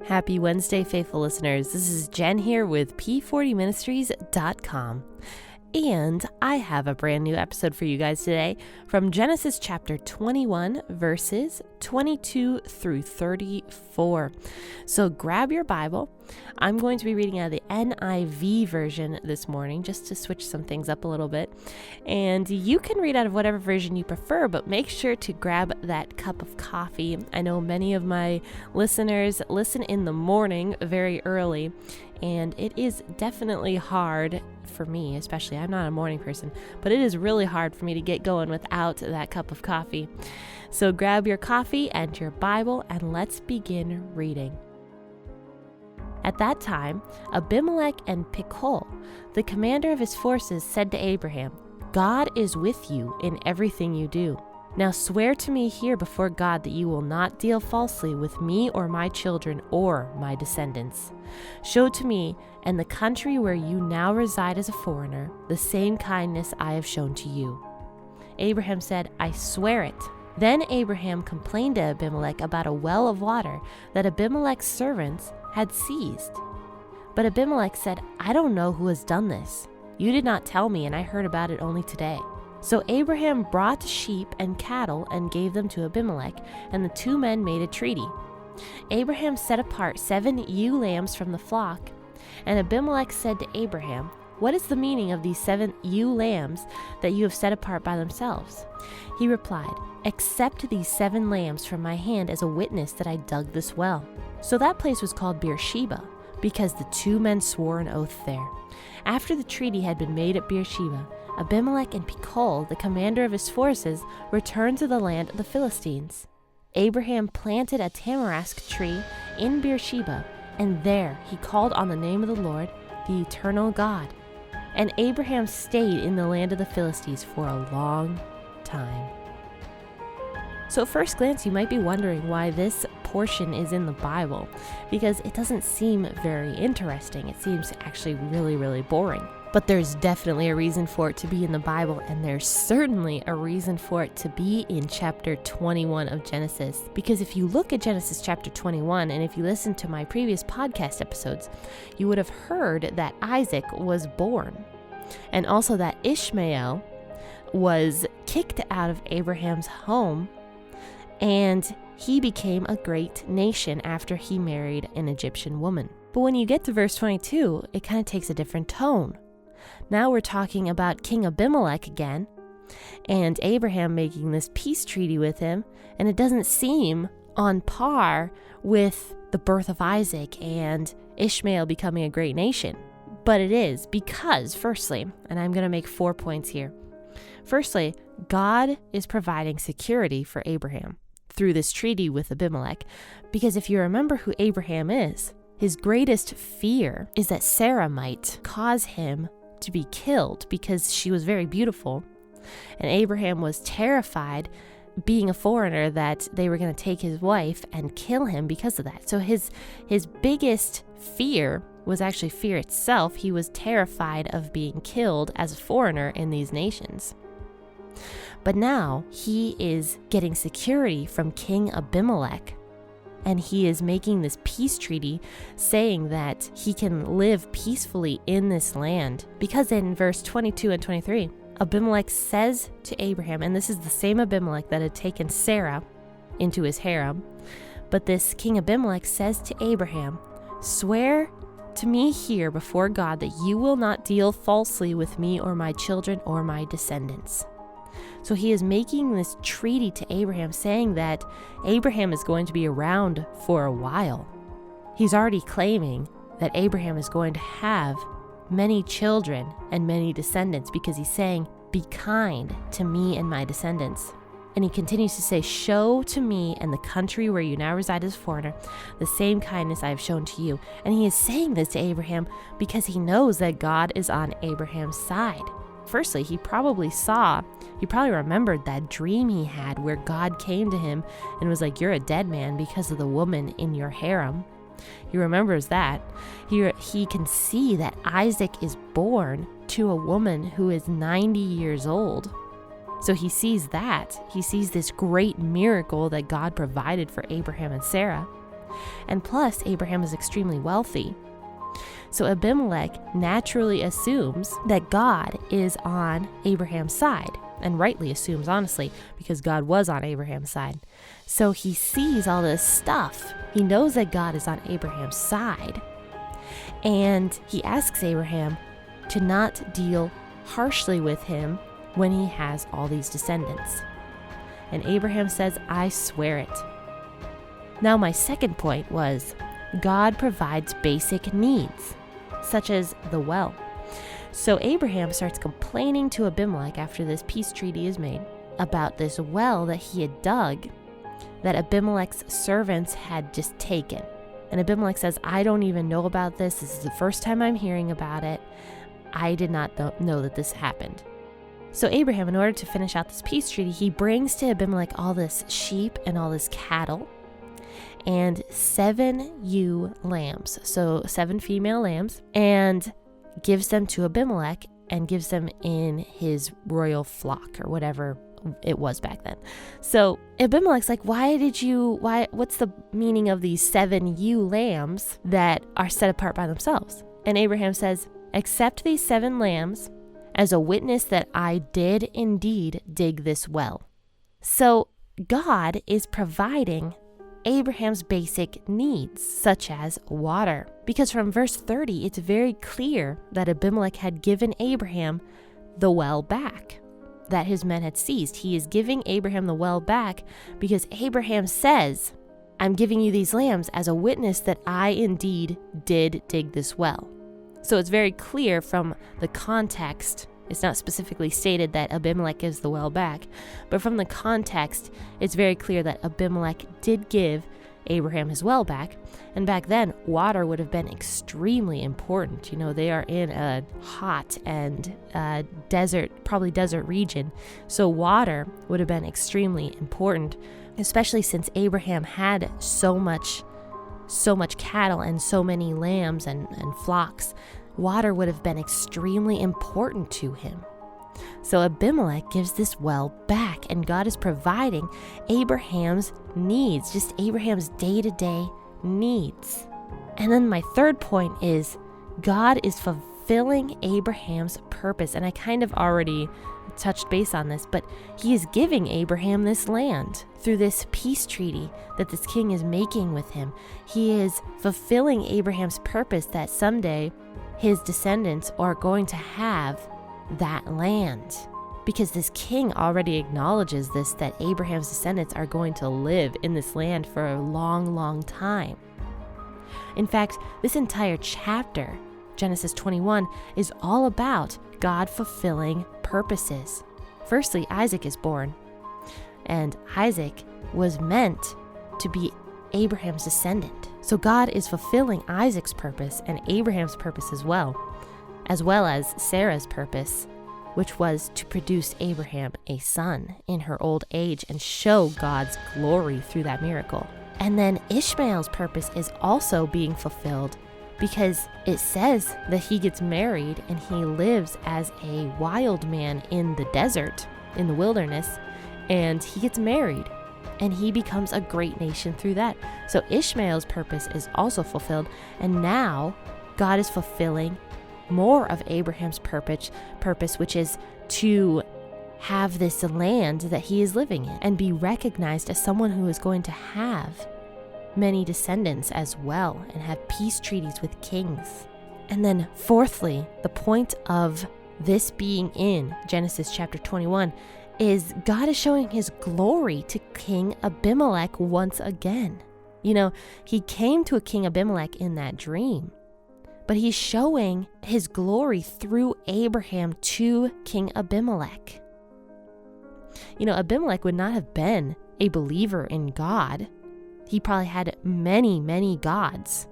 Happy Wednesday, faithful listeners. This is Jen here with P40ministries.com. And I have a brand new episode for you guys today from Genesis chapter 21, verses 22 through 34. So grab your Bible. I'm going to be reading out of the NIV version this morning just to switch some things up a little bit. And you can read out of whatever version you prefer, but make sure to grab that cup of coffee. I know many of my listeners listen in the morning very early, and it is definitely hard for me, especially. I'm not a morning person, but it is really hard for me to get going without that cup of coffee. So grab your coffee and your Bible and let's begin reading. At that time, Abimelech and Pichol, the commander of his forces, said to Abraham, "God is with you in everything you do. Now swear to me here before God that you will not deal falsely with me or my children or my descendants. Show to me and the country where you now reside as a foreigner the same kindness I have shown to you." Abraham said, "I swear it." Then Abraham complained to Abimelech about a well of water that Abimelech's servants had seized. But Abimelech said, "I don't know who has done this. You did not tell me, and I heard about it only today." So Abraham brought sheep and cattle and gave them to Abimelech, and the two men made a treaty. Abraham set apart 7 ewe lambs from the flock, and Abimelech said to Abraham, "What is the meaning of these 7 ewe lambs that you have set apart by themselves?" He replied, "Accept these 7 lambs from my hand as a witness that I dug this well." So that place was called Beersheba, because the two men swore an oath there. After the treaty had been made at Beersheba, Abimelech and Pichol, the commander of his forces, returned to the land of the Philistines. Abraham planted a tamarisk tree in Beersheba, and there he called on the name of the Lord, the eternal God. And Abraham stayed in the land of the Philistines for a long time. So at first glance, you might be wondering why this portion is in the Bible, because it doesn't seem very interesting. It seems actually really, really boring. But there's definitely a reason for it to be in the Bible, and there's certainly a reason for it to be in chapter 21 of Genesis. Because if you look at Genesis chapter 21, and if you listen to my previous podcast episodes, you would have heard that Isaac was born, and also that Ishmael was kicked out of Abraham's home, and he became a great nation after he married an Egyptian woman. But when you get to verse 22, it kind of takes a different tone. Now we're talking about King Abimelech again, and Abraham making this peace treaty with him, and it doesn't seem on par with the birth of Isaac and Ishmael becoming a great nation. But it is because, firstly, and I'm going to make 4 points here. Firstly, God is providing security for Abraham through this treaty with Abimelech, because if you remember who Abraham is, his greatest fear is that Sarah might cause him to be killed because she was very beautiful, and Abraham was terrified, being a foreigner, that they were going to take his wife and kill him because of that. So his biggest fear was actually fear itself. He was terrified of being killed as a foreigner in these nations. But now he is getting security from King Abimelech, and he is making this peace treaty saying that he can live peacefully in this land. Because in verse 22 and 23, Abimelech says to Abraham, and this is the same Abimelech that had taken Sarah into his harem, but this King Abimelech says to Abraham, "Swear to me here before God that you will not deal falsely with me or my children or my descendants." So he is making this treaty to Abraham, saying that Abraham is going to be around for a while. He's already claiming that Abraham is going to have many children and many descendants, because he's saying, "Be kind to me and my descendants." And he continues to say, "Show to me and the country where you now reside as a foreigner the same kindness I have shown to you." And he is saying this to Abraham because he knows that God is on Abraham's side. Firstly, he probably remembered that dream he had where God came to him and was like, "You're a dead man because of the woman in your harem." He remembers that. He can see that Isaac is born to a woman who is 90 years old. So he sees that. He sees this great miracle that God provided for Abraham and Sarah. And plus, Abraham is extremely wealthy. So Abimelech naturally assumes that God is on Abraham's side, and rightly assumes, honestly, because God was on Abraham's side. So he sees all this stuff. He knows that God is on Abraham's side. And he asks Abraham to not deal harshly with him when he has all these descendants. And Abraham says, I swear it. Now, my second point was God provides basic needs, such as the well. So Abraham starts complaining to Abimelech after this peace treaty is made about this well that he had dug that Abimelech's servants had just taken. And Abimelech says, I don't even know about this. This is the first time I'm hearing about it. I did not know that this happened. So Abraham, in order to finish out this peace treaty, he brings to Abimelech all this sheep and all this cattle and 7 ewe lambs, so 7 female lambs, and gives them to Abimelech and gives them in his royal flock or whatever it was back then. So Abimelech's like, what's the meaning of these 7 ewe lambs that are set apart by themselves? And Abraham says, accept these 7 lambs as a witness that I did indeed dig this well. So God is providing Abraham's basic needs, such as water. Because from verse 30, it's very clear that Abimelech had given Abraham the well back that his men had seized. He is giving Abraham the well back because Abraham says, I'm giving you these lambs as a witness that I indeed did dig this well. So it's very clear from the context. It's not specifically stated that Abimelech gives the well back, but from the context, it's very clear that Abimelech did give Abraham his well back. And back then, water would have been extremely important. You know, they are in a hot and probably desert region. So water would have been extremely important, especially since Abraham had so much cattle and so many lambs and flocks. Water would have been extremely important to him. So Abimelech gives this well back, and God is providing Abraham's needs, just Abraham's day-to-day needs. And then my third point is God is fulfilling Abraham's purpose. And I kind of already touched base on this, but he is giving Abraham this land through this peace treaty that this king is making with him. He is fulfilling Abraham's purpose that someday his descendants are going to have that land, because this king already acknowledges this, that Abraham's descendants are going to live in this land for a long, long time. In fact, this entire chapter, Genesis 21, is all about God fulfilling purposes. Firstly, Isaac is born, and Isaac was meant to be Abraham's descendant. So God is fulfilling Isaac's purpose and Abraham's purpose as well as Sarah's purpose, which was to produce Abraham a son in her old age and show God's glory through that miracle. And then Ishmael's purpose is also being fulfilled, because it says that he gets married and he lives as a wild man in the desert, in the wilderness, and he gets married and he becomes a great nation through that. So Ishmael's purpose is also fulfilled, and now God is fulfilling more of Abraham's purpose, which is to have this land that he is living in and be recognized as someone who is going to have many descendants as well and have peace treaties with kings. And then fourthly, the point of this being in Genesis chapter 21 is God is showing his glory to King Abimelech once again. You know, he came to a King Abimelech in that dream, but he's showing his glory through Abraham to King Abimelech. You know, Abimelech would not have been a believer in God. He probably had many, many gods.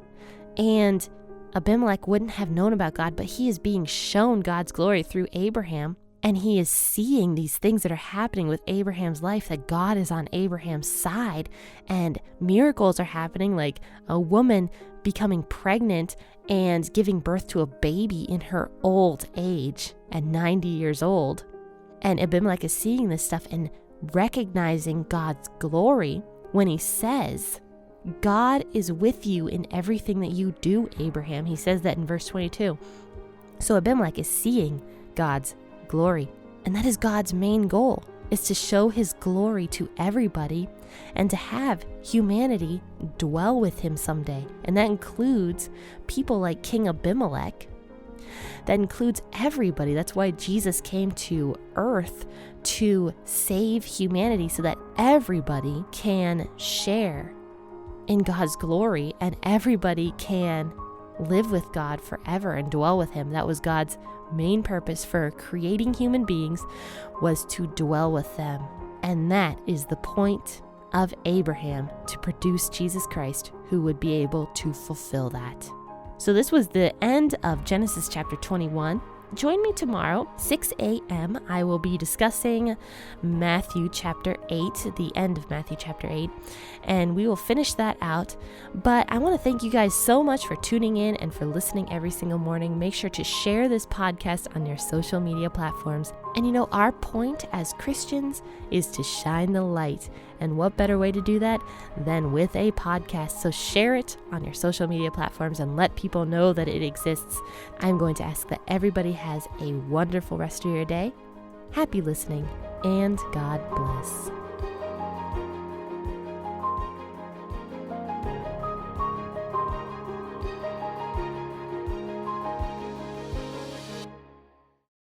And Abimelech wouldn't have known about God, but he is being shown God's glory through Abraham. And he is seeing these things that are happening with Abraham's life, that God is on Abraham's side, and miracles are happening, like a woman becoming pregnant and giving birth to a baby in her old age at 90 years old. And Abimelech is seeing this stuff and recognizing God's glory when he says, God is with you in everything that you do, Abraham. He says that in verse 22. So Abimelech is seeing God's glory. And that is God's main goal, is to show his glory to everybody and to have humanity dwell with him someday. And that includes people like King Abimelech. That includes everybody. That's why Jesus came to earth, to save humanity so that everybody can share in God's glory and everybody can live with God forever and dwell with him. That was God's main purpose for creating human beings, was to dwell with them. And that is the point of Abraham, to produce Jesus Christ, who would be able to fulfill that. So this was the end of Genesis chapter 21. Join me tomorrow, 6 a.m. I will be discussing Matthew chapter 8, the end of Matthew chapter 8, and we will finish that out. But I want to thank you guys so much for tuning in and for listening every single morning. Make sure to share this podcast on your social media platforms. And our point as Christians is to shine the light. And what better way to do that than with a podcast? So share it on your social media platforms and let people know that it exists. I'm going to ask that everybody has a wonderful rest of your day. Happy listening, and God bless.